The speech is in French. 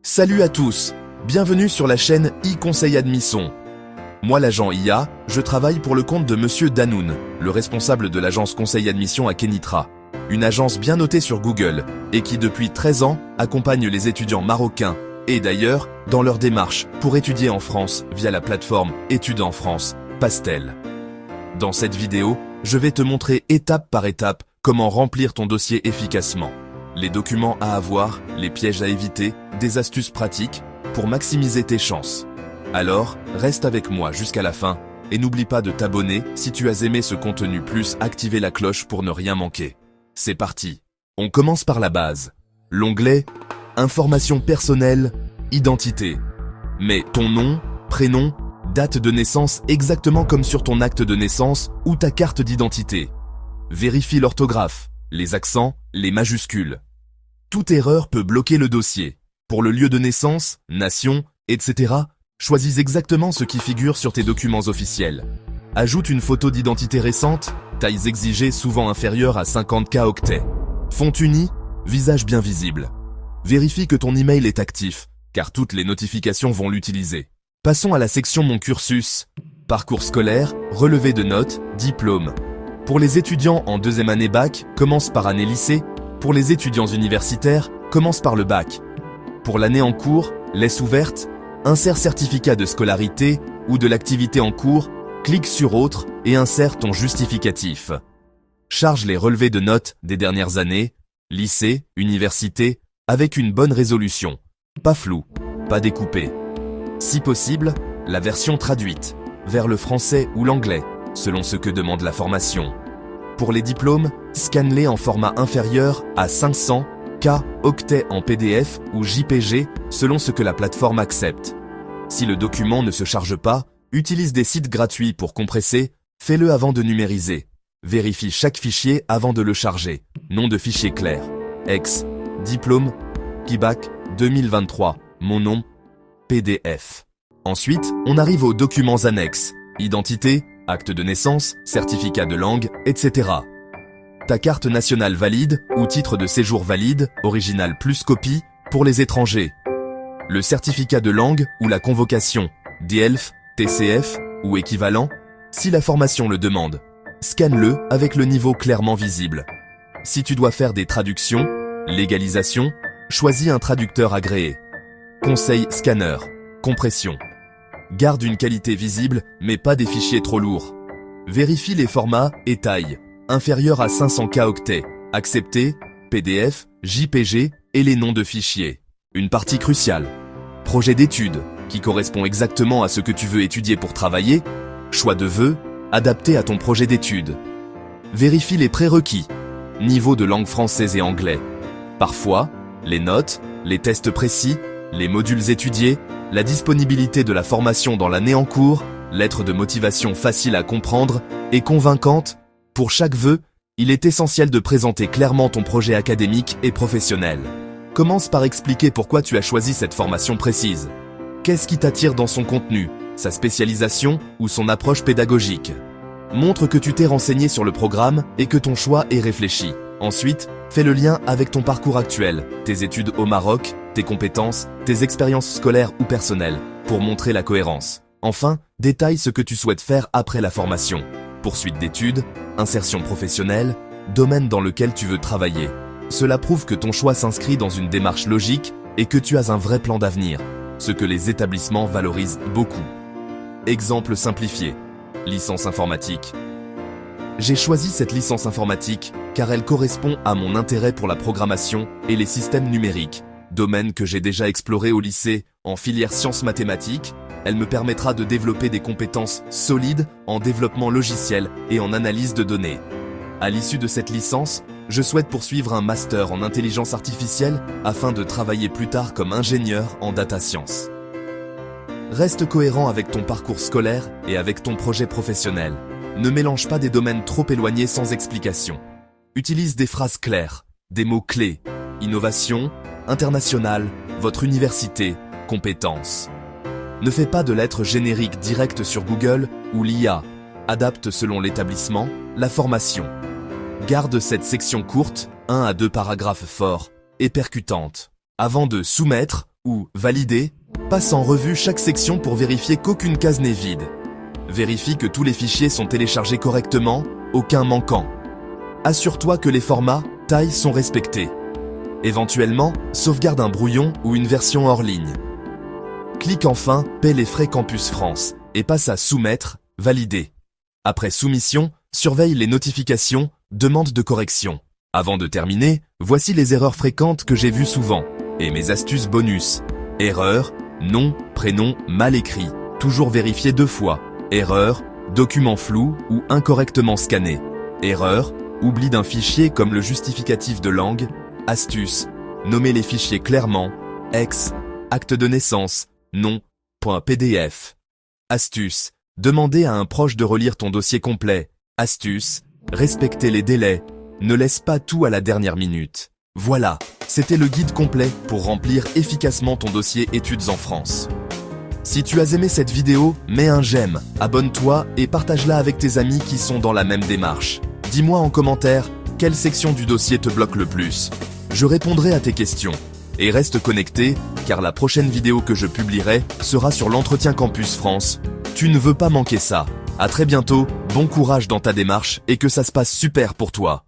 Salut à tous, bienvenue sur la chaîne e-Conseil Admission. Moi l'agent IA, je travaille pour le compte de Monsieur Danoun, le responsable de l'agence Conseil Admission à Kenitra, une agence bien notée sur Google et qui depuis 13 ans accompagne les étudiants marocains et d'ailleurs dans leur démarche pour étudier en France via la plateforme Études en France, Pastel. Dans cette vidéo, je vais te montrer étape par étape comment remplir ton dossier efficacement. Les documents à avoir, les pièges à éviter, des astuces pratiques pour maximiser tes chances. Alors, reste avec moi jusqu'à la fin et n'oublie pas de t'abonner si tu as aimé ce contenu plus activer la cloche pour ne rien manquer. C'est parti. On commence par la base. L'onglet Informations personnelles, identité. Mets ton nom, prénom, date de naissance exactement comme sur ton acte de naissance ou ta carte d'identité. Vérifie l'orthographe, les accents, les majuscules. Toute erreur peut bloquer le dossier. Pour le lieu de naissance, nation, etc., choisis exactement ce qui figure sur tes documents officiels. Ajoute une photo d'identité récente, tailles exigées souvent inférieures à 50 octets. Font uni, visage bien visible. Vérifie que ton email est actif, car toutes les notifications vont l'utiliser. Passons à la section Mon cursus. Parcours scolaire, relevé de notes, diplôme. Pour les étudiants en deuxième année bac, commence par année lycée. Pour les étudiants universitaires, commence par le bac. Pour l'année en cours, laisse ouverte, insère certificat de scolarité ou de l'activité en cours, clique sur Autre et insère ton justificatif. Charge les relevés de notes des dernières années, lycée, université, avec une bonne résolution. Pas flou, pas découpé. Si possible, la version traduite, vers le français ou l'anglais, selon ce que demande la formation. Pour les diplômes, scanne-les en format inférieur à 500 octets en PDF ou JPG selon ce que la plateforme accepte. Si le document ne se charge pas, utilise des sites gratuits pour compresser, fais-le avant de numériser. Vérifie chaque fichier avant de le charger. Nom de fichier clair. Ex. Diplôme. Kibac 2023. Mon nom. PDF. Ensuite, on arrive aux documents annexes. Identité, acte de naissance, certificat de langue, etc. Ta carte nationale valide ou titre de séjour valide, original plus copie, pour les étrangers. Le certificat de langue ou la convocation, DELF, TCF ou équivalent, si la formation le demande. Scanne-le avec le niveau clairement visible. Si tu dois faire des traductions, légalisation, choisis un traducteur agréé. Conseil scanner, compression. Garde une qualité visible, mais pas des fichiers trop lourds. Vérifie les formats et tailles, inférieurs à 500 octets, accepté, PDF, JPG et les noms de fichiers. Une partie cruciale. Projet d'études, qui correspond exactement à ce que tu veux étudier pour travailler. Choix de vœux, adapté à ton projet d'études. Vérifie les prérequis. Niveau de langue française et anglais. Parfois, les notes, les tests précis, les modules étudiés, la disponibilité de la formation dans l'année en cours, lettre de motivation facile à comprendre et convaincante. Pour chaque vœu, il est essentiel de présenter clairement ton projet académique et professionnel. Commence par expliquer pourquoi tu as choisi cette formation précise. Qu'est-ce qui t'attire dans son contenu, sa spécialisation ou son approche pédagogique? Montre que tu t'es renseigné sur le programme et que ton choix est réfléchi. Ensuite, fais le lien avec ton parcours actuel, tes études au Maroc, tes compétences, tes expériences scolaires ou personnelles, pour montrer la cohérence. Enfin, détaille ce que tu souhaites faire après la formation. Poursuite d'études, insertion professionnelle, domaine dans lequel tu veux travailler. Cela prouve que ton choix s'inscrit dans une démarche logique et que tu as un vrai plan d'avenir, ce que les établissements valorisent beaucoup. Exemple simplifié. Licence informatique. J'ai choisi cette licence informatique car elle correspond à mon intérêt pour la programmation et les systèmes numériques, domaine que j'ai déjà exploré au lycée en filière sciences mathématiques. Elle me permettra de développer des compétences solides en développement logiciel et en analyse de données. À l'issue de cette licence, je souhaite poursuivre un master en intelligence artificielle afin de travailler plus tard comme ingénieur en data science. Reste cohérent avec ton parcours scolaire et avec ton projet professionnel. Ne mélange pas des domaines trop éloignés sans explication. Utilise des phrases claires, des mots clés, innovation, international, votre université, compétences. Ne fais pas de lettres génériques directes sur Google ou l'IA. Adapte selon l'établissement, la formation. Garde cette section courte, 1 à 2 paragraphes forts et percutante. Avant de soumettre, ou valider, passe en revue chaque section pour vérifier qu'aucune case n'est vide. Vérifie que tous les fichiers sont téléchargés correctement, aucun manquant. Assure-toi que les formats, tailles sont respectés. Éventuellement, sauvegarde un brouillon ou une version hors ligne. Clique enfin « Paie les frais Campus France » et passe à « Soumettre », « Valider ». Après soumission, surveille les notifications « Demande de correction ». Avant de terminer, voici les erreurs fréquentes que j'ai vues souvent et mes astuces bonus. Erreur, nom, prénom mal écrit, toujours vérifié 2 fois. Erreur, document flou ou incorrectement scanné. Erreur, oubli d'un fichier comme le justificatif de langue. Astuce, nommer les fichiers clairement. Ex, acte de naissance, nom.pdf. Astuce, demander à un proche de relire ton dossier complet. Astuce, respecter les délais. Ne laisse pas tout à la dernière minute. Voilà, c'était le guide complet pour remplir efficacement ton dossier études en France. Si tu as aimé cette vidéo, mets un j'aime, abonne-toi et partage-la avec tes amis qui sont dans la même démarche. Dis-moi en commentaire quelle section du dossier te bloque le plus. Je répondrai à tes questions. Et reste connecté, car la prochaine vidéo que je publierai sera sur l'entretien Campus France. Tu ne veux pas manquer ça. À très bientôt, bon courage dans ta démarche et que ça se passe super pour toi.